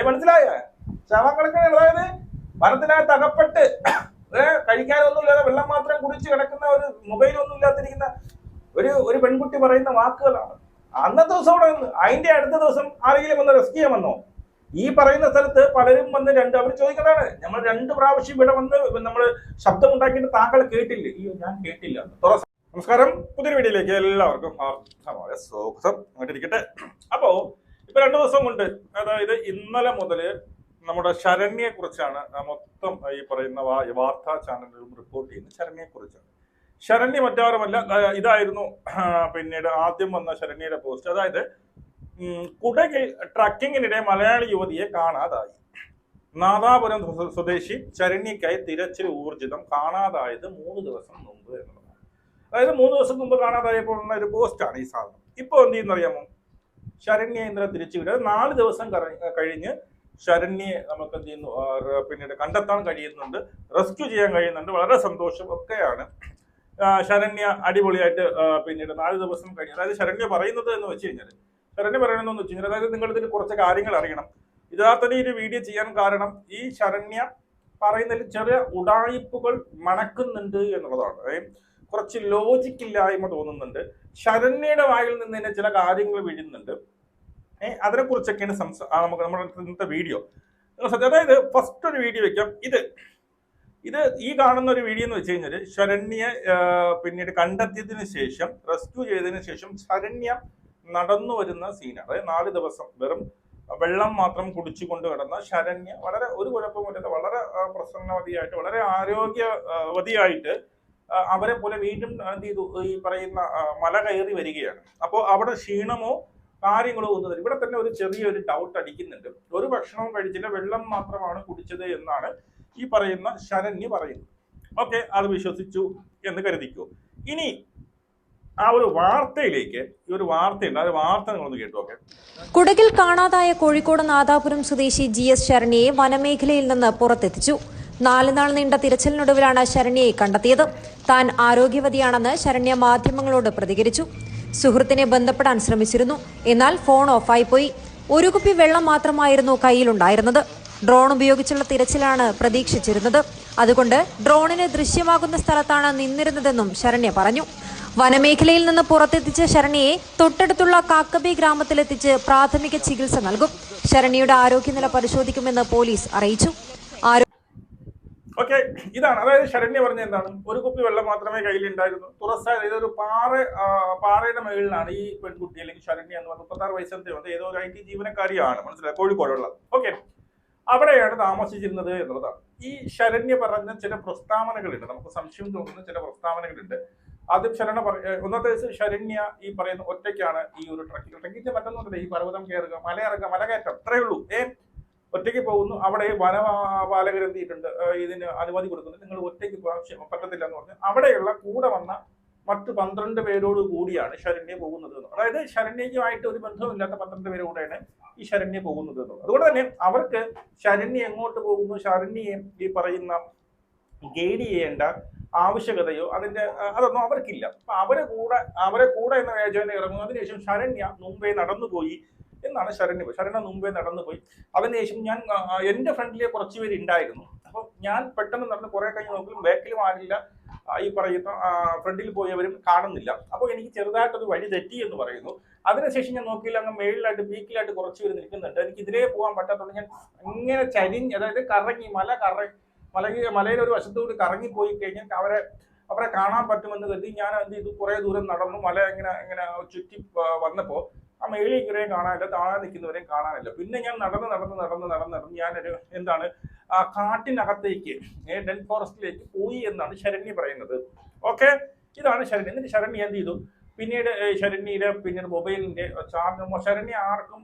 മനസ്സിലായ? ശവക്കണക്കിന്, അതായത് മരത്തിനകത്ത് അകപ്പെട്ട് കഴിക്കാനൊന്നുമില്ലാതെ വെള്ളം മാത്രം കുടിച്ച് കിടക്കുന്ന, ഒരു മൊബൈലൊന്നും ഇല്ലാതിരിക്കുന്ന ഒരു പെൺകുട്ടി പറയുന്ന വാക്കുകളാണ്. അന്നത്തെ ദിവസം അവിടെ നിന്ന് അതിന്റെ അടുത്ത ദിവസം ആരെങ്കിലും വന്ന് റെസ്ക്യൂ ചെയ്യാൻ വന്നോ? ഈ പറയുന്ന സ്ഥലത്ത് പലരും വന്ന് അവർ ചോദിക്കുന്നതാണ്, നമ്മൾ 2 പ്രാവശ്യം ഇവിടെ വന്ന് നമ്മൾ ശബ്ദം ഉണ്ടാക്കിയിട്ട് താങ്കൾ കേട്ടില്ലേ? അയ്യോ, ഞാൻ കേട്ടില്ല. നമസ്കാരം, പുതിയൊരു വീഡിയോയിലേക്ക് എല്ലാവർക്കും സ്വാഗതം. അങ്ങോട്ടിരിക്കട്ടെ. അപ്പോ ഇപ്പൊ 2 ദിവസം കൊണ്ട്, അതായത് ഇന്നലെ മുതല് നമ്മുടെ ശരണ്യെ കുറിച്ചാണ് മൊത്തം ഈ പറയുന്ന വാർത്താ ചാനലുകളും റിപ്പോർട്ട് ചെയ്യുന്നത്. ശരണ്യെ കുറിച്ചാണ്. ശരണ്യ മറ്റാരുമല്ല, ഇതായിരുന്നു പിന്നീട് ആദ്യം വന്ന ശരണ്യയുടെ പോസ്റ്റ്. അതായത് കുടകിൽ ട്രക്കിങ്ങിനിടെ മലയാളി യുവതിയെ കാണാതായി. നാദാപുരം സ്വദേശി ശരണ്യക്കായി തിരച്ചിൽ ഊർജിതം. കാണാതായത് 3 ദിവസം മുമ്പ് എന്നുള്ളതാണ്. അതായത് 3 ദിവസം മുമ്പ് കാണാതായപ്പോൾ ഉള്ള ഒരു പോസ്റ്റാണ് ഈ സാധനം. ഇപ്പൊ എന്ത് ചെയ്യുന്നറിയാമോ? ശരണ്യ ഇന്നലെ തിരിച്ചുവിട്ടത് 4 ദിവസം കഴിഞ്ഞ് ശരണ്യെ നമുക്ക് എന്ത് ചെയ്യുന്നു, പിന്നീട് കണ്ടെത്താൻ കഴിയുന്നുണ്ട്, റെസ്ക്യൂ ചെയ്യാൻ കഴിയുന്നുണ്ട്. വളരെ സന്തോഷം ഒക്കെയാണ്. ശരണ്യ അടിപൊളിയായിട്ട് പിന്നീട് 4 ദിവസം കഴിഞ്ഞ്, അതായത് ശരണ്യ പറയുന്നത് എന്ന് വെച്ച് കഴിഞ്ഞാൽ, അതായത് നിങ്ങൾ ഇതിന് കുറച്ച് കാര്യങ്ങൾ അറിയണം. യഥാർത്ഥത്തിൽ ഈ ഒരു വീഡിയോ ചെയ്യാൻ കാരണം ഈ ശരണ്യ പറയുന്നതിൽ ചെറിയ ഉടായിപ്പുകൾ മണക്കുന്നുണ്ട് എന്നുള്ളതാണ്. കുറച്ച് ലോജിക്ക് ഇല്ലായ്മ തോന്നുന്നുണ്ട്. ശരണ്യയുടെ വായിൽ നിന്ന് തന്നെ ചില കാര്യങ്ങൾ വീഴുന്നുണ്ട്. അതിനെ കുറിച്ചൊക്കെയാണ് നമുക്ക് നമ്മുടെ ഇന്നത്തെ വീഡിയോ. അതായത് ഫസ്റ്റ് ഒരു വീഡിയോ വെക്കാം. ഇത് ഈ കാണുന്ന ഒരു വീഡിയോ എന്ന് വെച്ച് കഴിഞ്ഞാൽ, ശരണ്യെ പിന്നീട് കണ്ടെത്തിയതിനു ശേഷം, റെസ്ക്യൂ ചെയ്തതിനു ശേഷം ശരണ്യ നടന്നു വരുന്ന സീനാണ്. അതായത് 4 ദിവസം വെറും വെള്ളം മാത്രം കുടിച്ചുകൊണ്ട് കിടന്ന ശരണ്യ വളരെ ഒരു കുഴപ്പമില്ലാതെ, വളരെ പ്രസന്നവതിയായിട്ട്, വളരെ ആരോഗ്യവതിയായിട്ട് അവരെ പോലെ വീണ്ടും എന്ത് ചെയ്തു, ഈ പറയുന്ന മല കയറി വരികയാണ്. അപ്പോൾ അവിടെ ക്ഷീണമോ കാര്യങ്ങളോ ഒന്നും. ഇവിടെ തന്നെ ഒരു ചെറിയൊരു ഡൗട്ട് അടിക്കുന്നുണ്ട്. ഒരു ഭക്ഷണവും കഴിച്ചില്ല, വെള്ളം മാത്രമാണ് കുടിച്ചത് എന്നാണ് ഈ പറയുന്ന ശരണ്യ പറയുന്നത്. ഓക്കെ, അത് വിശ്വസിച്ചു എന്ന് കരുതിക്കോ. ഇനി ആ ഒരു വാർത്തയിലേക്ക്, ഈ ഒരു വാർത്തയുണ്ട്, ആ ഒരു വാർത്ത നിങ്ങളൊന്ന് കേട്ടു. ഓക്കെ. കുടകിൽ കാണാതായ കോഴിക്കോട് നാദാപുരം സ്വദേശി GS ശരണ്യയെ വനമേഖലയിൽ നിന്ന് പുറത്തെത്തിച്ചു. 4 നാൾ നീണ്ട തിരച്ചിലിനൊടുവിലാണ് ശരണ്യയെ കണ്ടെത്തിയത്. താൻ ആരോഗ്യവതിയാണെന്ന് ശരണ്യ മാധ്യമങ്ങളോട് പ്രതികരിച്ചു. സുഹൃത്തിനെ ബന്ധപ്പെടാൻ ശ്രമിച്ചിരുന്നു, എന്നാൽ ഫോൺ ഓഫായി പോയി. 1 കുപ്പി വെള്ളം മാത്രമായിരുന്നു കയ്യിലുണ്ടായിരുന്നത്. ഡ്രോൺ ഉപയോഗിച്ചുള്ള തിരച്ചിലാണ് പ്രതീക്ഷിച്ചിരുന്നത്. അതുകൊണ്ട് ഡ്രോണിന് ദൃശ്യമാകുന്ന സ്ഥലത്താണ് നിന്നിരുന്നതെന്നും ശരണ്യ പറഞ്ഞു. വനമേഖലയിൽ നിന്ന് പുറത്തെത്തിച്ച ശരണ്യയെ തൊട്ടടുത്തുള്ള കാക്കബി ഗ്രാമത്തിലെത്തിച്ച് പ്രാഥമിക ചികിത്സ നൽകും. ശരണ്യയുടെ ആരോഗ്യനില പരിശോധിക്കുമെന്ന് പോലീസ് അറിയിച്ചു. ഓക്കെ, ഇതാണ്. അതായത് ശരണ്യ പറഞ്ഞ എന്താണ്, 1 കുപ്പി വെള്ളം മാത്രമേ കയ്യിലുണ്ടായിരുന്നു. തുറസായ ഇതൊരു പാറയുടെ മുകളിലാണ് ഈ പെൺകുട്ടി, അല്ലെങ്കിൽ ശരണ്യ എന്ന് പറഞ്ഞ 36 വയസ്സത്തെ ഏതോ ഒരു IT ജീവനക്കാരിയാണ്, മനസ്സിലായി, കോഴിക്കോടുള്ള. ഓക്കെ, അവിടെയാണ് താമസിച്ചിരുന്നത് എന്നുള്ളതാണ്. ഈ ശരണ്യ പറഞ്ഞ ചില പ്രസ്താവനകളുണ്ട്, നമുക്ക് സംശയം തോന്നുന്ന ചില പ്രസ്താവനകളുണ്ട്. ആദ്യം ഒന്നത്തെ ദിവസം ശരണ്യ ഈ പറയുന്ന ഒറ്റയ്ക്കാണ് ഈ ഒരു ട്രക്കിങ് മറ്റൊന്നുമില്ല, ഈ പർവ്വതം കയറുക, മലകയറ്റം, അത്രയേ ഉള്ളൂ. ഒറ്റയ്ക്ക് പോകുന്നു. അവിടെ വനപാലകർ എന്തിയിട്ടുണ്ട്, ഇതിന് അനുമതി കൊടുക്കുന്നു, നിങ്ങൾ ഒറ്റയ്ക്ക് പറ്റത്തില്ല എന്ന് പറഞ്ഞ് അവിടെയുള്ള കൂടെ വന്ന മറ്റ് 12 പേരോട് കൂടിയാണ് ശരണ്യ പോകുന്നത്. അതായത് ശരണ്യയുമായിട്ട് ഒരു ബന്ധവുമില്ലാത്ത 12 പേര് കൂടെയാണ് ഈ ശരണ്യ പോകുന്നത് എന്നുള്ളത്. അതുകൊണ്ട് തന്നെ അവർക്ക് ശരണ്യ എങ്ങോട്ട് പോകുന്നു, ശരണ്യെ ഈ പറയുന്ന ഗൈഡ് ചെയ്യേണ്ട ആവശ്യകതയോ അതൊന്നും അവർക്കില്ല. അപ്പൊ അവരെ കൂടെ എന്ന ഏജന്റ് ഇറങ്ങുന്നു. അതിനുശേഷം ശരണ്യ മുമ്പേ നടന്നുപോയി എന്നാണ് ശരണ്യ മുമ്പേ നടന്നുപോയി. അതിനുശേഷം എന്റെ ഫ്രണ്ടിലെ കുറച്ച് പേര് ഉണ്ടായിരുന്നു. അപ്പൊ ഞാൻ പെട്ടെന്ന് നടന്ന് കുറെ കഴിഞ്ഞ് നോക്കും, ബാക്കിലും ആരില്ല, ഈ പറയുന്ന ഫ്രണ്ടിൽ പോയവരും കാണുന്നില്ല. അപ്പോൾ എനിക്ക് ചെറുതായിട്ടൊരു വഴി തെറ്റി എന്ന് പറയുന്നു. അതിനുശേഷം ഞാൻ നോക്കിയില്ല, അങ്ങ് മേളിലായിട്ട് പീക്കിലായിട്ട് കുറച്ച് പേര് നിൽക്കുന്നുണ്ട്. എനിക്ക് ഇതിലേ പോകാൻ പറ്റാത്തതുകൊണ്ട് ഞാൻ ഇങ്ങനെ അതായത് കറങ്ങി മലയുടെ ഒരു വശത്തുകൂടി കറങ്ങിപ്പോയി കഴിഞ്ഞാൽ അവരെ കാണാൻ പറ്റുമെന്ന് കരുതി ഞാൻ എന്ത് ചെയ്തു, കുറെ ദൂരം നടന്നു. മല ഇങ്ങനെ ചുറ്റി വന്നപ്പോൾ ആ മേളിൽ ഇങ്ങനെയും കാണാനില്ല, താഴെ നിൽക്കുന്നവരെയും കാണാനില്ല. പിന്നെ ഞാൻ നടന്ന് ഞാനൊരു കാട്ടിനകത്തേക്ക്, ഡെൻ ഫോറസ്റ്റിലേക്ക് പോയി എന്നാണ് ശരണ്യ പറയുന്നത്. ഓക്കെ, ഇതാണ് ശരണ്യ. എന്നിട്ട് ശരണ്യ എന്ത് ചെയ്തു, പിന്നീട് മൊബൈലിന്റെ ചാർജ്, ശരണ്യ ആർക്കും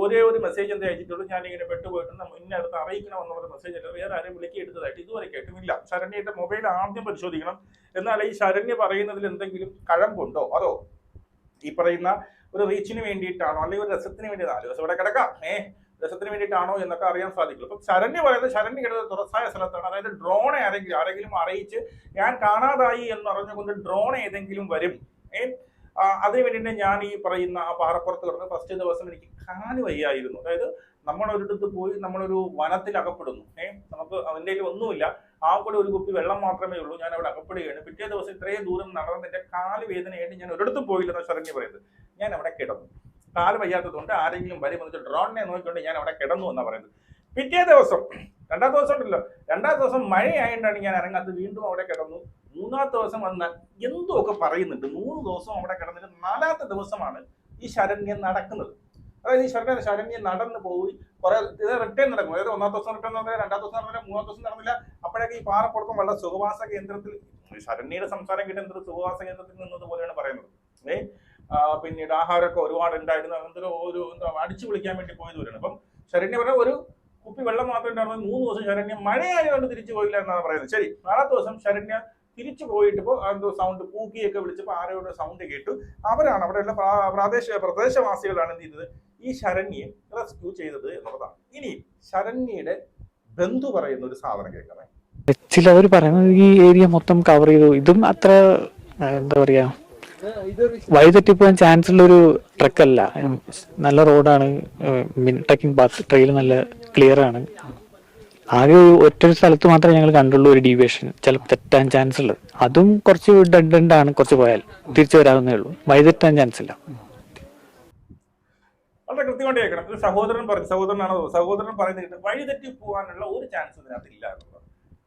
ഒരേ ഒരു മെസ്സേജ് എന്താ അയച്ചിട്ടുള്ളൂ, ഞാനിങ്ങനെ പെട്ടുപോയിട്ടുണ്ട്, ഇന്നടുത്ത് അറിയിക്കണമെന്നുള്ള മെസ്സേജ് അല്ല, വേറെ ആരും വിളിക്കെടുത്തതായിട്ട് ഇതുവരെ കേട്ടുമില്ല. ശരണ്യയുടെ മൊബൈൽ ആദ്യം പരിശോധിക്കണം. എന്നാൽ ഈ ശരണ്യ പറയുന്നതിൽ എന്തെങ്കിലും കഴമ്പുണ്ടോ, അതോ ഈ പറയുന്ന ഒരു റീച്ചിന് വേണ്ടിയിട്ടാണോ, അല്ലെങ്കിൽ ഒരു രസത്തിന് വേണ്ടിയിട്ടാണോ, ദിവസം ഇവിടെ കിടക്കാം, രസത്തിന് വേണ്ടിയിട്ടാണോ എന്നൊക്കെ അറിയാൻ സാധിക്കുള്ളൂ. അപ്പൊ ശരണ്യ പറയുന്നത്, ശരണ്യ കിടന്നത് തുറസായ സ്ഥലത്താണ്. അതായത് ഡ്രോണെ ആരെങ്കിലും അറിയിച്ച് ഞാൻ കാണാതായി എന്ന് അറിഞ്ഞുകൊണ്ട് ഡ്രോൺ ഏതെങ്കിലും വരും, അതിന് വേണ്ടി ഞാൻ ഈ പറയുന്ന ആ പാറപ്പുറത്ത് കിടന്ന് ഫസ്റ്റ് ദിവസം എനിക്ക് കാല് വയ്യായിരുന്നു. അതായത് നമ്മളൊരിടത്ത് പോയി നമ്മളൊരു വനത്തിൽ അകപ്പെടുന്നു, നമുക്ക് അതിൻ്റെ ഒന്നുമില്ല, ആ കൂടെ ഒരു കുപ്പി വെള്ളം മാത്രമേ ഉള്ളൂ, ഞാൻ അവിടെ അകപ്പെടുകയാണ്. പിറ്റേ ദിവസം ഇത്രയും ദൂരം നടന്നതിന്റെ കാല് വേദനയായിട്ട് ഞാൻ ഒരിടത്തും പോയില്ലെന്ന് ശരണ്യ പറയുന്നത്. ഞാൻ അവിടെ കിടന്നു, കാല് വയ്യാത്തതുകൊണ്ട് ആരെങ്കിലും വരും വന്നിട്ട് ഡ്രോണിനെ നോക്കിക്കൊണ്ട് ഞാൻ അവിടെ കിടന്നു എന്നാണ് പറയുന്നത്. പിറ്റേ ദിവസം രണ്ടാം ദിവസം ഉണ്ടല്ലോ, രണ്ടാം ദിവസം മഴയായിട്ടാണ് ഞാൻ ഇറങ്ങാത്തത്, വീണ്ടും അവിടെ കിടന്നു. മൂന്നാമത്തെ ദിവസം വന്നാൽ എന്തൊക്കെ പറയുന്നുണ്ട്. 3 ദിവസം അവിടെ കിടന്നിട്ട് 4ാമത്തെ ദിവസമാണ് ഈ ശരണ്യ നടക്കുന്നത്. അതായത് ഈ ശരണ്യ നടന്നു പോയി കുറെ റിട്ടേൺ നടക്കും. അതായത് 1ാം ദിവസം റിട്ടേൺ നടന്നില്ല, 2ാം ദിവസം നടന്നില്ല, 3ാം ദിവസം നടന്നില്ല. അപ്പോഴേക്ക് ഈ പാറപ്പുറത്തും വളരെ സുഖവാസ കേന്ദ്രത്തിൽ ശരണ്യയുടെ സംസാരം കിട്ടുന്നത് സുഖവാസ കേന്ദ്രത്തിൽ നിന്നതുപോലെയാണ് പറയുന്നത്. പിന്നീട് ആഹാരമൊക്കെ ഒരുപാട് ഉണ്ടായിരുന്നു, എന്തൊരു ഒരു അടിച്ചു വിളിക്കാൻ വേണ്ടി പോയതുപോലെയാണ്. അപ്പം ശരണ്യ പറഞ്ഞ ഒരു കുപ്പി വെള്ളം മാത്രമേ ഉണ്ടായിരുന്നു. 3 ദിവസം ശരണ്യ മഴയായതുകൊണ്ട് തിരിച്ചു പോയില്ല എന്നാണ് പറയുന്നത്. ശരി, 4ാമത്തെ ദിവസം ശരണ്യ തിരിച്ചു പോയിട്ടിപ്പോൾ എന്തോ സൗണ്ട് പൂക്കിയൊക്കെ വിളിച്ചപ്പോൾ ആരോട് സൗണ്ട് കേട്ടു. അവരാണ് അവിടെയുള്ള പ്രദേശവാസികളാണ് എന്ത് ചെയ്തത്, ഈ ശരണ്യെ റെസ്ക്യൂ ചെയ്തത് എന്നുള്ളതാണ്. ഇനി ശരണ്യയുടെ ബന്ധു പറയുന്ന ഒരു സാധനം കേൾക്കണേ. ചിലവർ പറയുന്നത് ഈ ഏരിയ മൊത്തം കവർ ചെയ്തു, ഇതും അത്ര എന്താ പറയാ വഴിതെറ്റിപ്പോകാൻ ചാൻസ് ഉള്ളൊരു ട്രക്കല്ല. നല്ല റോഡാണ്, ട്രക്കിംഗ് പാത്ത് ട്രെയിൽ നല്ല ക്ലിയർ ആണ്. ആകെ ഒറ്റ സ്ഥലത്ത് മാത്രമേ ഞങ്ങൾ കണ്ടുള്ളൂ ഒരു ഡീവിയേഷൻ ചിലപ്പോൾ തെറ്റാൻ ചാൻസ് ഉള്ളത്. അതും കുറച്ച് ഡെഡ് ആണ്, കുറച്ച് പോയാൽ തിരിച്ചു വരാവുന്നേ ഉള്ളൂ, വഴിതെറ്റാൻ ചാൻസ് ഇല്ല. വളരെ കൃത്യമായിട്ട് കേൾക്കണം. ഇത് സഹോദരൻ പറയുന്നത് വഴിതെറ്റി പോകാനുള്ള ഒരു ചാൻസ് ഇതിനകത്ത് ഇല്ല എന്നുള്ളത്.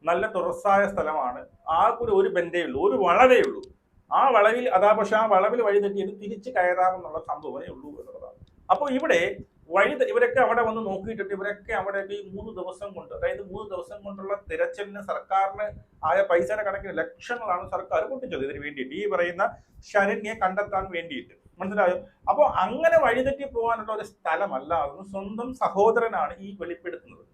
നല്ല തുറസായ സ്ഥലമാണ്, ആ കൂടി ഒരു ബെൻഡേ ഉള്ളൂ, ഒരു വളവേ ഉള്ളൂ. ആ വളവിൽ പക്ഷെ ആ വളവിൽ വഴിതെറ്റിയിട്ട് തിരിച്ച് കയറാമെന്നുള്ള സംഭവമേ ഉള്ളൂ എന്നുള്ളതാണ്. അപ്പോൾ ഇവിടെ ഇവരൊക്കെ അവിടെ വന്ന് നോക്കിയിട്ടുണ്ട്. ഇവരൊക്കെ അവിടെയൊക്കെ ഈ 3 ദിവസം കൊണ്ട്, അതായത് 3 ദിവസം കൊണ്ടുള്ള തിരച്ചിലിന് സർക്കാരിന് ആയ പൈസയുടെ കണക്കിന് ലക്ഷങ്ങളാണ് സർക്കാർ പൊട്ടിച്ചത് ഇതിന് വേണ്ടിയിട്ട്, ഈ പറയുന്ന ശരണ്യെ കണ്ടെത്താൻ വേണ്ടിയിട്ട്. മനസ്സിലായോ? അപ്പോൾ അങ്ങനെ വഴിതെറ്റി പോകാനുള്ള ഒരു സ്ഥലമല്ല, സ്വന്തം സഹോദരനാണ് ഈ വെളിപ്പെടുത്തുന്നത്.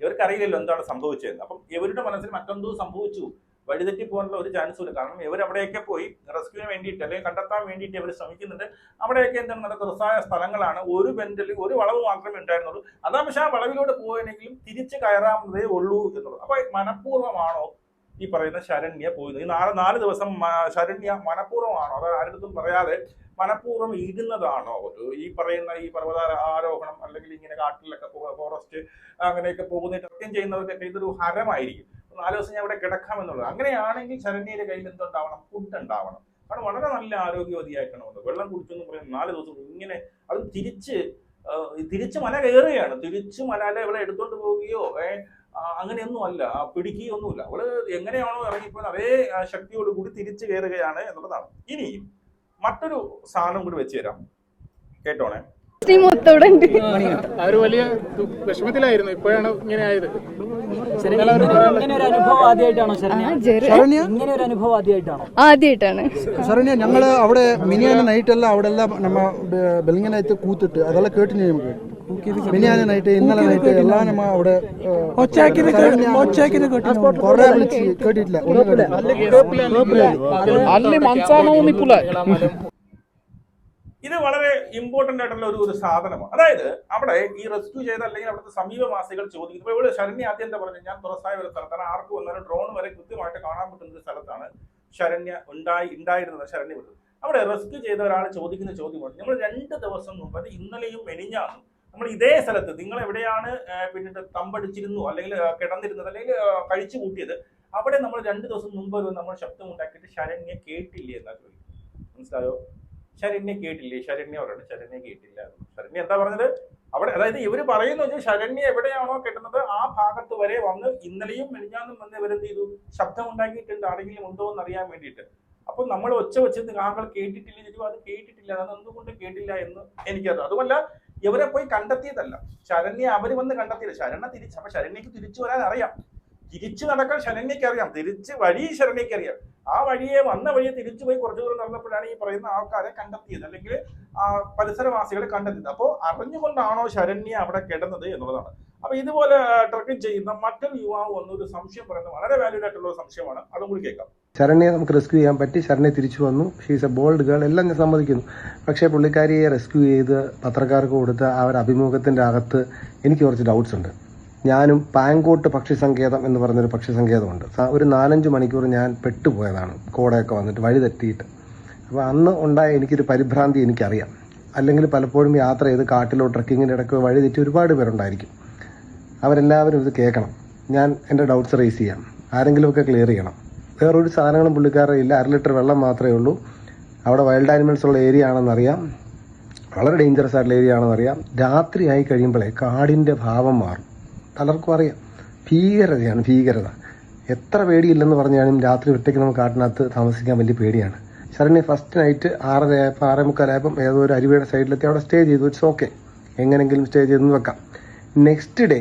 ഇവർക്കറിയില്ലല്ലോ എന്താണ് സംഭവിച്ചത്. അപ്പം ഇവരുടെ മനസ്സിൽ മറ്റെന്തോ സംഭവിച്ചു, വഴിതെറ്റി പോകാനുള്ള ഒരു ചാൻസും ഇല്ല. കാരണം ഇവരവിടെയൊക്കെ പോയി റെസ്ക്യൂവിന് വേണ്ടിയിട്ട് അല്ലെങ്കിൽ കണ്ടെത്താൻ വേണ്ടിയിട്ട് ഇവർ ശ്രമിക്കുന്നുണ്ട്. അവിടെയൊക്കെ എന്താണ് നല്ല തുറസായ സ്ഥലങ്ങളാണ്, ഒരു ബെൻഡിൽ ഒരു വളവ് മാത്രമേ ഉണ്ടായിരുന്നുള്ളൂ. പക്ഷെ ആ വളവിലൂടെ പോയെങ്കിലും തിരിച്ച് കയറാവുന്നതേ ഉള്ളൂ എന്നുള്ളത്. അപ്പൊ മനഃപൂർവ്വമാണോ ഈ പറയുന്ന ശരണ്യ പോയത്? ഈ 4 ദിവസം ശരണ്യ മനഃപൂർവ്വമാണോ, അത് ആരുടെ പറയാതെ മനഃപൂർവ്വം ഇരുന്നതാണോ? ഈ പറയുന്ന ഈ പർവ്വത ആരോഹണം അല്ലെങ്കിൽ ഇങ്ങനെ കാട്ടിലൊക്കെ ഫോറസ്റ്റ് അങ്ങനെയൊക്കെ പോകുന്ന ട്രക്കിംഗ് ചെയ്യുന്നവർക്കൊക്കെ ഇതൊരു ഹരമായിരിക്കും. 4 ദിവസം ഞാൻ ഇവിടെ കിടക്കാമെന്നുള്ളത്. അങ്ങനെയാണെങ്കിൽ ശരണ്യയുടെ കയ്യിൽ എന്തുണ്ടാവണം? ഫുഡ് ഉണ്ടാവണം. കാരണം വളരെ നല്ല ആരോഗ്യവതിയായിട്ടാണ് വന്നത്. വെള്ളം കുടിച്ചെന്ന് പറയുന്നത് 4 ദിവസം ഇങ്ങനെ, അത് തിരിച്ച് മല കയറുകയാണ്. തിരിച്ച് മലയിലെ ഇവിടെ എടുത്തോണ്ട് പോവുകയോ അങ്ങനെയൊന്നും അല്ല, പിടിക്കുകയൊന്നുമില്ല. അവള് എങ്ങനെയാണോ ഇറങ്ങിപ്പോയത് അതേ ശക്തിയോട് കൂടി തിരിച്ചു കയറുകയാണ് എന്നുള്ളതാണ്. ഇനി മറ്റൊരു സാധനം കൂടി വെച്ച് തരാം, കേട്ടോണേ. ഒരു വലിയ വിഷമത്തിലായിരുന്നു, ഇപ്പോഴാണ് ഇങ്ങനെ ആയത്. ആദ്യമായിട്ടാണ് ശരണ്യ. ഞങ്ങള് അവിടെ മിനിയാന നൈറ്റ് എല്ലാം അവിടെ എല്ലാം നമ്മ ಬೆಳಗಿನಾಯ್ತು ಕೂತಿಟ್ಟು ಅದೆಲ್ಲ ಕೇಳ್ತೀನಿ ನಿಮ್ಗೆ. മിനിയാന നൈറ്റ് ഇന്നലെ നൈറ്റ് എല്ലാം നമ്മ അവിടെ കൊറേ വിളിച്ച് കേട്ടിട്ടില്ല. ഇത് വളരെ ഇമ്പോർട്ടന്റ് ആയിട്ടുള്ള ഒരു സാധനമാണ്. അതായത് അവിടെ ഈ റെസ്ക്യൂ ചെയ്ത അല്ലെങ്കിൽ അവിടുത്തെ സമീപവാസികൾ ചോദിക്കുന്നു. ഇപ്പൊ ഇവിടെ ശരണ്യ ആദ്യം എന്താ പറഞ്ഞു, ഞാൻ തുറസായ ഒരു സ്ഥലത്താണ്, ആർക്ക് വന്നാലും ഡ്രോൺ വരെ കൃത്യമായിട്ട് കാണാൻ പറ്റുന്ന ഒരു സ്ഥലത്താണ് ശരണ്യ ഉണ്ടായിരുന്നത്. ശരണ്യ വിട്ടത് അവിടെ റെസ്ക്യൂ ചെയ്ത ഒരാൾ ചോദിക്കുന്ന ചോദ്യമാണ്, നമ്മൾ 2 ദിവസം മുമ്പ്, അത് ഇന്നലെയും മെനിഞ്ഞാന്നും നമ്മൾ ഇതേ സ്ഥലത്ത് നിങ്ങൾ എവിടെയാണ് പിന്നീട് തമ്പടിച്ചിരുന്നു അല്ലെങ്കിൽ കിടന്നിരുന്നത് അല്ലെങ്കിൽ കഴിച്ചു കൂട്ടിയത്, അവിടെ നമ്മൾ 2 ദിവസം മുമ്പ് നമ്മൾ ശബ്ദം ഉണ്ടാക്കിയിട്ട് ശരണ്യ കേട്ടില്ലേ എന്നാ ചോദിക്കും. മനസ്സിലായോ? ശരണ്യ കേട്ടില്ലേ? ശരണ്യ പറയുന്നത് ശരണ്യ കേട്ടില്ല. ശരണ്യ എന്താ പറഞ്ഞത് അവിടെ? അതായത് ഇവര് പറയുന്ന വെച്ചാൽ ശരണ്യ എവിടെയാണോ കിട്ടുന്നത് ആ ഭാഗത്ത് വരെ വന്ന് ഇന്നലെയും മെനിഞ്ഞാന്നും വന്ന് ഇവരെന്ത് ചെയ്തു, ശബ്ദം ഉണ്ടാക്കിയിട്ടുണ്ട്, ആരെങ്കിലും ഉണ്ടോ എന്ന് അറിയാൻ വേണ്ടിയിട്ട്. അപ്പൊ നമ്മൾ ഒച്ച വെച്ചത് താങ്കൾ കേട്ടിട്ടില്ല ചോദിക്കുമ്പോൾ അത് കേട്ടിട്ടില്ല, അത് എന്തുകൊണ്ട് കേട്ടില്ല എന്ന് എനിക്കറിയാം. അതുമല്ല ഇവരെ പോയി കണ്ടെത്തിയതല്ല, ശരണ്യ അവര് വന്ന് കണ്ടെത്തിയത്. ശരണ്യ അപ്പൊ ശരണ്യക്ക് തിരിച്ചു വരാൻ അറിയാം, തിരിച്ചു നടക്കാൻ ശരണ്യക്ക് അറിയാം, തിരിച്ച് വഴി ശരണ്യക്ക് അറിയാം. ആ വന്ന വഴിയെ തിരിച്ചു പോയി കുറച്ചു ദൂരം നടന്നപ്പോഴാണ് ഈ പറയുന്ന ആൾക്കാരെ കണ്ടെത്തിയത്, അല്ലെങ്കിൽ പരിസരവാസികളെ കണ്ടെത്തിയത്. അപ്പോൾ അറിഞ്ഞുകൊണ്ടാണോ ശരണ്യ അവിടെ കിടന്നത് എന്നുള്ളതാണ്. അപ്പൊ ഇതുപോലെ ട്രക്കിംഗ് ചെയ്യുന്ന മറ്റൊരു യുവാവ് വന്നൊരു സംശയം പറയുന്നത് വളരെ വാല്യൂഡ് ആയിട്ടുള്ള ഒരു സംശയമാണ്, അതും കൂടി കേൾക്കാം. ശരണ്യെ നമുക്ക് റെസ്ക്യൂ ചെയ്യാൻ പറ്റി, ശരണ്യ തിരിച്ചു വന്നു, ഷീസ് എ ബോൾഡ് ഗേൾ, എല്ലാം ഞാൻ സമ്മതിക്കുന്നു. പക്ഷേ പുള്ളിക്കാരിയെ റെസ്ക്യൂ ചെയ്ത് പത്രക്കാർക്ക് കൊടുത്ത ആ ഒരു അഭിമുഖത്തിൻ്റെ അകത്ത് എനിക്ക് കുറച്ച് ഡൗട്ട്സ് ഉണ്ട്. ഞാനും പാങ്കോട്ട് പക്ഷി സങ്കേതം എന്ന് പറഞ്ഞൊരു പക്ഷി സങ്കേതമുണ്ട്. ഒരു 4-5 മണിക്കൂർ ഞാൻ പെട്ടുപോയതാണ്, കോടയൊക്കെ വന്നിട്ട് വഴി തെറ്റിയിട്ട്. അപ്പോൾ അന്ന് ഉണ്ടായ എനിക്കൊരു പരിഭ്രാന്തി എനിക്കറിയാം. അല്ലെങ്കിൽ പലപ്പോഴും യാത്ര ചെയ്ത് കാട്ടിലോ ട്രക്കിങ്ങിൻ്റെ ഇടയ്ക്കോ വഴി തെറ്റി ഒരുപാട് പേരുണ്ടായിരിക്കും. അവരെല്ലാവരും ഇത് കേൾക്കണം. ഞാൻ എൻ്റെ ഡൗട്ട്സ് റേസ് ചെയ്യാം, ആരെങ്കിലുമൊക്കെ ക്ലിയർ ചെയ്യണം. വേറൊരു സാധനങ്ങളും പുള്ളിക്കാരുടെ ഇല്ല. 1/2 ലിറ്റർ വെള്ളം മാത്രമേ ഉള്ളൂ. അവിടെ വൈൽഡ് ആനിമൽസ് ഉള്ള ഏരിയ ആണെന്നറിയാം, വളരെ ഡേഞ്ചറസ് ആയിട്ടുള്ള ഏരിയ ആണെന്നറിയാം. രാത്രി ആയി കഴിയുമ്പോഴേ കാടിൻ്റെ ഭാവം മാറും. പലർക്കും അറിയാം, ഭീകരതയാണ്, ഭീകരത. എത്ര പേടിയില്ലെന്ന് പറഞ്ഞാലും രാത്രി ഒറ്റയ്ക്ക് നമുക്ക് കാട്ടിനകത്ത് താമസിക്കാൻ വലിയ പേടിയാണ്. ശരണ്യ ഫസ്റ്റ് നൈറ്റ് 6:30 6:45 ഏതോ ഒരു അരുവിയുടെ സൈഡിലെത്തി അവിടെ സ്റ്റേ ചെയ്തു. ഇറ്റ്സ് ഓക്കെ, എങ്ങനെങ്കിലും സ്റ്റേ ചെയ്തെന്ന് വെക്കാം. നെക്സ്റ്റ് ഡേ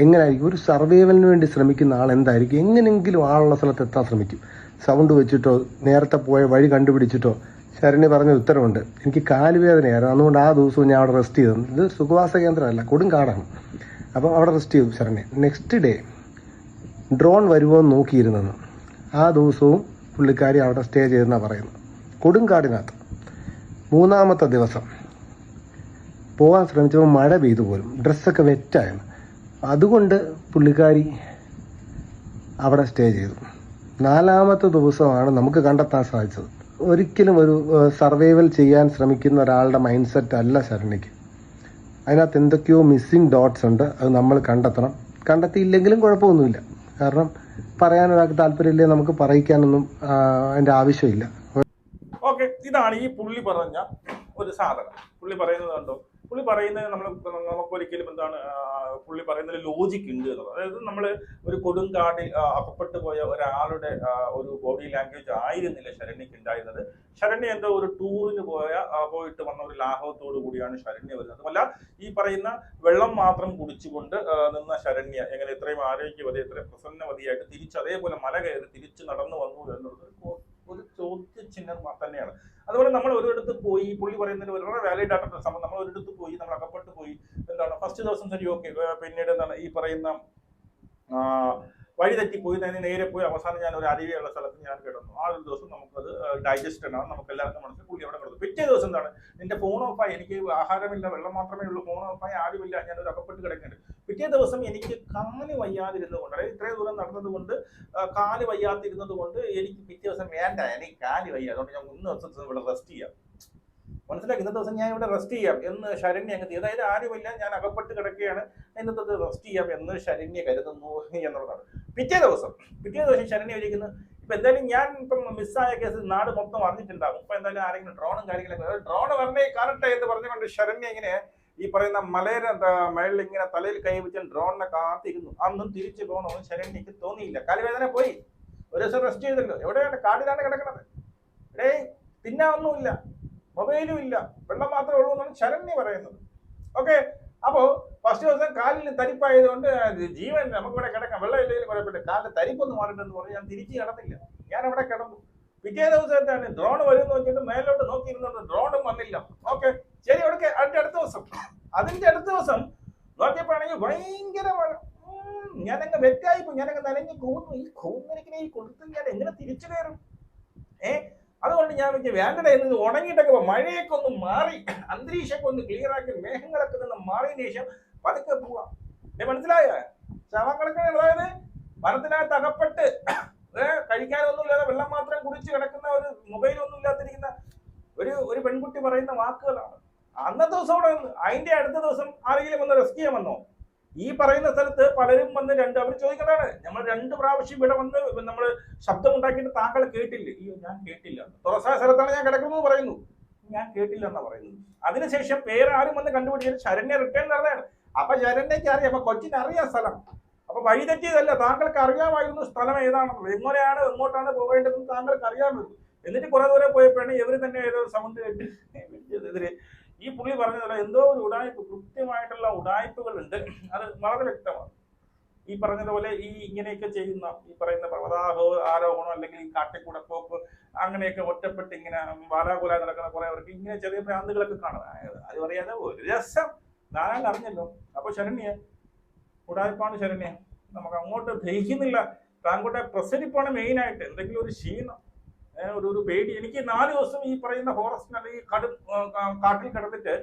എങ്ങനെയായിരിക്കും? ഒരു സർവൈവലിന് വേണ്ടി ശ്രമിക്കുന്ന ആൾ എന്തായിരിക്കും? എങ്ങനെയെങ്കിലും ആളുള്ള സ്ഥലത്ത് എത്താൻ ശ്രമിക്കും. സൗണ്ട് വെച്ചിട്ടോ നേരത്തെ പോയ വഴി കണ്ടുപിടിച്ചിട്ടോ. ശരണ്യ പറഞ്ഞ ഉത്തരവുണ്ട്, എനിക്ക് കാലുവേദനയായിരുന്നു, അതുകൊണ്ട് ആ ദിവസവും ഞാൻ അവിടെ റെസ്റ്റ് ചെയ്തു. ഇത് സുഖവാസ കേന്ദ്രമല്ല, കൊടുങ്കാടാണ്. അപ്പം അവിടെ റെസ്റ്റ് ചെയ്തു ശരണ്യ. നെക്സ്റ്റ് ഡേ ഡ്രോൺ വരുമോ എന്ന് നോക്കിയിരുന്നെന്ന്. ആ ദിവസവും പുള്ളിക്കാരി അവിടെ സ്റ്റേ ചെയ്തെന്നാണ് പറയുന്നത്, കൊടുങ്കാടിനകത്ത്. 3-ാമത്തെ ദിവസം പോകാൻ ശ്രമിച്ചപ്പോൾ മഴ പെയ്തു പോലും, ഡ്രസ്സൊക്കെ വെറ്റായിരുന്നു. അതുകൊണ്ട് പുള്ളിക്കാരി അവിടെ സ്റ്റേ ചെയ്തു. 4-ാമത്തെ ദിവസമാണ് നമുക്ക് കണ്ടെത്താൻ സാധിച്ചത്. ഒരിക്കലും ഒരു സർവൈവൽ ചെയ്യാൻ ശ്രമിക്കുന്ന ഒരാളുടെ മൈൻഡ് സെറ്റ് അല്ല ശരണ്യക്ക്. അതിനകത്ത് എന്തൊക്കെയോ മിസ്സിങ് ഡോട്ട്സ് ഉണ്ട്. അത് നമ്മൾ കണ്ടെത്തണം. കണ്ടെത്തിയില്ലെങ്കിലും കുഴപ്പമൊന്നുമില്ല. കാരണം പറയാൻ ഒരാൾക്ക് താല്പര്യമില്ലേ, നമുക്ക് പറയിക്കാനൊന്നും അതിൻ്റെ ആവശ്യമില്ല. ഓക്കെ, ഇതാണ് ഈ പുള്ളി പറഞ്ഞ ഒരു സാധനം. പുള്ളി പറയുന്നത് കണ്ടോ? പുള്ളി പറയുന്നത് നമുക്കൊരിക്കലും എന്താണ് പുള്ളി പറയുന്നതിൽ ലോജിക്ക് ഉണ്ട് എന്നുള്ളത്. അതായത് നമ്മൾ ഒരു കൊടുങ്കാടിൽ അകപ്പെട്ടു പോയ ഒരാളുടെ ഒരു ബോഡി ലാംഗ്വേജ് ആയിരുന്നില്ല ശരണ്യക്ക് ഉണ്ടായിരുന്നത്. ശരണ്യ എന്തോ ഒരു ടൂറിന് പോയിട്ട് വന്ന ഒരു ലാഘവത്തോടു കൂടിയാണ് ശരണ്യ വരുന്നത്. അതുമല്ല, ഈ പറയുന്ന വെള്ളം മാത്രം കുടിച്ചുകൊണ്ട് നിന്ന ശരണ്യ എങ്ങനെ ഇത്രയും ആരോഗ്യവതി, ഇത്രയും പ്രസന്നവതിയായിട്ട് തിരിച്ച് അതേപോലെ മല കയറി തിരിച്ച് നടന്നു വന്നു എന്നുള്ളത് ഒരു ചോദ്യചിഹ്നം തന്നെയാണ്. അതുപോലെ നമ്മൾ ഒരിടത്ത് പോയി, പുള്ളി പറയുന്നതിന് വളരെ വാലിഡ് ആയിട്ടുള്ള സംഭവം, നമ്മൾ ഒരിടത്ത് പോയി, നമ്മൾ അകപ്പെട്ട് പോയി, എന്താണ് ഫസ്റ്റ് ദിവസം ശരി ഓക്കെ, പിന്നീട് എന്താണ് ഈ പറയുന്ന വഴി തെറ്റിപ്പോയി, നേരെ പോയി അവസാനം ഞാൻ ഒരു അരുവിയുള്ള സ്ഥലത്ത് ഞാൻ കിടന്നു. ആ ഒരു ദിവസം നമുക്കത് ഡൈജസ്റ്റഡ് ആണ്, നമുക്ക് എല്ലാവർക്കും മനസ്സിൽ പുള്ളി അവിടെ കിടന്നു. പിറ്റേ ദിവസം എന്താണ്, നിന്റെ ഫോൺ ഓഫായി, എനിക്ക് ആഹാരമില്ല, വെള്ളം മാത്രമേ ഉള്ളൂ, ഫോൺ ഓഫായി, ആരുമില്ല, ഞാനൊരു അകപ്പെട്ട് കിടക്കുന്നുണ്ട്. പിറ്റേ ദിവസം എനിക്ക് കാല് വയ്യാതിരുന്നത് കൊണ്ട്, അതായത് ഇത്രയും ദൂരം നടന്നത് കൊണ്ട് കാല് വയ്യാതിരുന്നത് കൊണ്ട് എനിക്ക് പിറ്റേ ദിവസം വേണ്ട, എനിക്ക് കാല് വയ്യ, അതുകൊണ്ട് ഞാൻ 1 ദിവസം ഇവിടെ റെസ്റ്റ് ചെയ്യാം. മനസ്സിലാക്കി, ഇന്നത്തെ ദിവസം ഞാൻ ഇവിടെ റെസ്റ്റ് ചെയ്യാം എന്ന് ശരണ്യ അങ്ങ്, അതായത് ആരുമില്ല, ഞാൻ അകപ്പെട്ട് കിടക്കുകയാണ്, ഇന്നത്തെ റെസ്റ്റ് ചെയ്യാം എന്ന് ശരണ്യ കരുതുന്നു എന്നുള്ളതാണ്. പിറ്റേ ദിവസം ശരണ്യ വിളിക്കുന്നത്, ഇപ്പൊ എന്തായാലും ഞാൻ ഇപ്പം മിസ്സായ കേസ് നാട് മൊത്തം അറിഞ്ഞിട്ടുണ്ടാകും. ഇപ്പൊ എന്തായാലും ആരെങ്കിലും ഡ്രോണും കാര്യങ്ങളൊക്കെ, ഡ്രോൺ വരണേ കാണട്ടെ എന്ന് പറഞ്ഞുകൊണ്ട് ശരണ്യ ഇങ്ങനെ ഈ പറയുന്ന മലയുടെ മേളിൽ ഇങ്ങനെ തലയിൽ കൈ വെച്ച് ഡ്രോണിനെ കാത്തിരുന്നു. അന്നും തിരിച്ചു പോകണമെന്ന് ശരണ്യക്ക് തോന്നിയില്ല. കാലുവേദന പോയി, ഒരു ദിവസം റെസ്റ്റ് ചെയ്തല്ലോ. എവിടെയാണ്? കാടിലാണ് കിടക്കുന്നത്. തിന്നാനൊന്നുമില്ല, മൊബൈലും ഇല്ല, വെള്ളം മാത്രമേ ഉള്ളൂ എന്നാണ് ശരണ്യ പറയുന്നത്. ഓക്കെ, അപ്പോ ഫസ്റ്റ് ദിവസം കാലിൽ തരിപ്പായതുകൊണ്ട് ജീവൻ നമുക്കിവിടെ കിടക്കാം, വെള്ളം ഇല്ലെങ്കിലും കുഴപ്പമില്ല, കാലിൽ തരിപ്പൊന്നും മാറിട്ടെന്ന് പറഞ്ഞ് ഞാൻ തിരിച്ച് കിടന്നില്ല, ഞാൻ അവിടെ കിടന്നു. പിറ്റേ ദിവസം എന്താണ്, ഡ്രോൺ വരുമെന്ന് വെച്ചിട്ട് മേലോട്ട് നോക്കിയിരുന്നത്, ഡ്രോണും വന്നില്ല. ഓക്കെ, ശരി, അവിടെ അതിന്റെ അടുത്ത ദിവസം നോക്കിയപ്പോഴാണെങ്കിൽ ഭയങ്കര മഴ. ഞാനങ്ങ് വെറ്റായിപ്പോ, ഞാനങ്ങ് നനഞ്ഞ് കൂന്നു. ഈ കൂന്നിരിക്കുന്ന ഈ കൊടുത്ത് ഞാൻ എങ്ങനെ തിരിച്ചു കയറും? അതുകൊണ്ട് ഞാൻ വേണ്ടട എന്ന് ഉണങ്ങിയിട്ടൊക്കെ മഴയൊക്കെ ഒന്ന് മാറി, അന്തരീക്ഷമൊക്കെ ഒന്ന് ക്ലിയർ ആക്കി, മേഘങ്ങളൊക്കെ നിന്ന് മാറിയതിന് ശേഷം പതുക്കെ പോവാം. മനസ്സിലായ ശവക്കണക്കിന്, അതായത് മരത്തിനകത്ത് അകപ്പെട്ട് കഴിക്കാനൊന്നും ഇല്ലാതെ വെള്ളം മാത്രം കുടിച്ച് കിടക്കുന്ന, ഒരു മൊബൈലൊന്നും ഇല്ലാതിരിക്കുന്ന ഒരു പെൺകുട്ടി പറയുന്ന വാക്കുകളാണ്. അന്നത്തെ ദിവസം അവിടെ വന്ന് അതിന്റെ അടുത്ത ദിവസം ആരെങ്കിലും വന്ന് റെസ്ക്യൂ ചെയ്യാൻ വന്നോ? ഈ പറയുന്ന സ്ഥലത്ത് പലരും വന്ന് അവർ ചോദിക്കുന്നതാണ്, നമ്മൾ 2 പ്രാവശ്യം ഇവിടെ വന്ന് നമ്മൾ ശബ്ദം ഉണ്ടാക്കിയിട്ട് താങ്കൾ കേട്ടില്ല. അയ്യോ, ഞാൻ കേട്ടില്ല, തുറസായ സ്ഥലത്താണ് ഞാൻ കിടക്കുന്നത് പറയുന്നു, ഞാൻ കേട്ടില്ല എന്നാ പറയുന്നത്. അതിനുശേഷം പേരാരും വന്ന് കണ്ടുപിടിച്ചിട്ട് ശരണ്യ റിട്ടേൺ നടന്നതാണ്. അപ്പൊ ശരണ്യക്ക് അറിയാം, അപ്പൊ കൊച്ചിന് അറിയാം സ്ഥലം. അപ്പൊ വഴി തെറ്റിയതല്ല, താങ്കൾക്ക് അറിയാമായിരുന്നു സ്ഥലം ഏതാണെന്ന്, എങ്ങോട്ടാണ് പോകേണ്ടതെന്ന് താങ്കൾക്ക് അറിയാമായിരുന്നു. എന്നിട്ട് കുറെ ദൂരെ പോയപ്പോഴാണ് ഇവര് തന്നെ ഏതോ സൗണ്ട് കേട്ട് എതിരെ ഈ പുള്ളി പറഞ്ഞതല്ല, എന്തോ ഒരു ഉടായ്പ, കൃത്യമായിട്ടുള്ള ഉടായ്പകളുണ്ട്. അത് വളരെ വ്യക്തമാണ്. ഈ പറഞ്ഞതുപോലെ ഈ ഇങ്ങനെയൊക്കെ ചെയ്യുന്ന ഈ പറയുന്ന പർവ്വതാരോഹണം അല്ലെങ്കിൽ ഈ കാട്ടിക്കൂടെ പോക്ക്, അങ്ങനെയൊക്കെ ഒറ്റപ്പെട്ട് ഇങ്ങനെ വാലാകുല നടക്കുന്ന കുറെ അവർക്ക് ഇങ്ങനെ ചെറിയ ഭ്രാന്തുകളൊക്കെ കാണും. അത് പറയാതെ ഒരു രസം ഞാൻ അറിഞ്ഞല്ലോ. അപ്പൊ ശരണ്യ ഉടായ്പാണ് ശരണ്യ, നമുക്ക് അങ്ങോട്ട് ദഹിക്കുന്നില്ല. താങ്കളുടെ പ്രസരിപ്പാണ് മെയിനായിട്ട്. എന്തെങ്കിലും ഒരു ക്ഷീണം, ഒരു പേടി. എനിക്ക് 4 ദിവസം ഈ പറയുന്ന ഫോറസ്റ്റിന് അല്ലെങ്കിൽ കാട്ടിൽ കിടന്നിട്ട്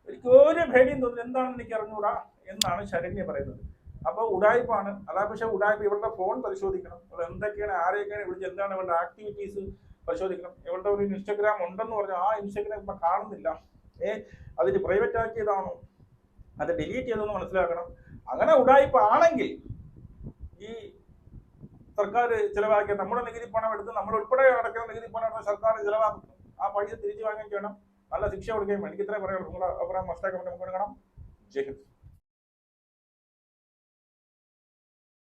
എനിക്ക് ഒരു പേടിയും തോന്നുന്നു. എന്താണെന്ന് എനിക്ക് അറിഞ്ഞൂടാ എന്നാണ് ശരണ്യ പറയുന്നത്. അപ്പൊ ഉടായ്പാണ് അതാ. പക്ഷെ ഉടായ്പ ഇവരുടെ ഫോൺ പരിശോധിക്കണം, എന്തൊക്കെയാണ്, ആരെയൊക്കെയാണ് വിളിച്ച്, എന്താണ് ഇവരുടെ ആക്ടിവിറ്റീസ് പരിശോധിക്കണം. ഇവളുടെ ഒരു ഇൻസ്റ്റഗ്രാം ഉണ്ടെന്ന് പറഞ്ഞു, ആ ഇൻസ്റ്റഗ്രാം ഇപ്പൊ കാണുന്നില്ല. അതിന് പ്രൈവറ്റ് ആക്കിയതാണോ, അത് ഡിലീറ്റ് ചെയ്തെന്ന് മനസ്സിലാക്കണം. അങ്ങനെ ഉടായ്പ ആണെങ്കിൽ ഈ സർക്കാർ ചിലവാക്കിയ നമ്മുടെ നികുതി പണം എടുത്ത് നമ്മൾ ഉൾപ്പെടെ അടയ്ക്കുന്ന നികുതി പണം എടുത്ത് സർക്കാർ ചിലവാക്കും. ആ പൈസ തിരിച്ചു വാങ്ങുകയും ചെയ്യണം, നല്ല ശിക്ഷ കൊടുക്കുകയും വേണം. എനിക്ക് ഇത്രയും പറയാനുള്ളൂ. നിങ്ങളുടെ അഭിപ്രായം മസ്റ്റാക്കി നമുക്ക് കാണാം. ജയ് ഹിന്ദ്.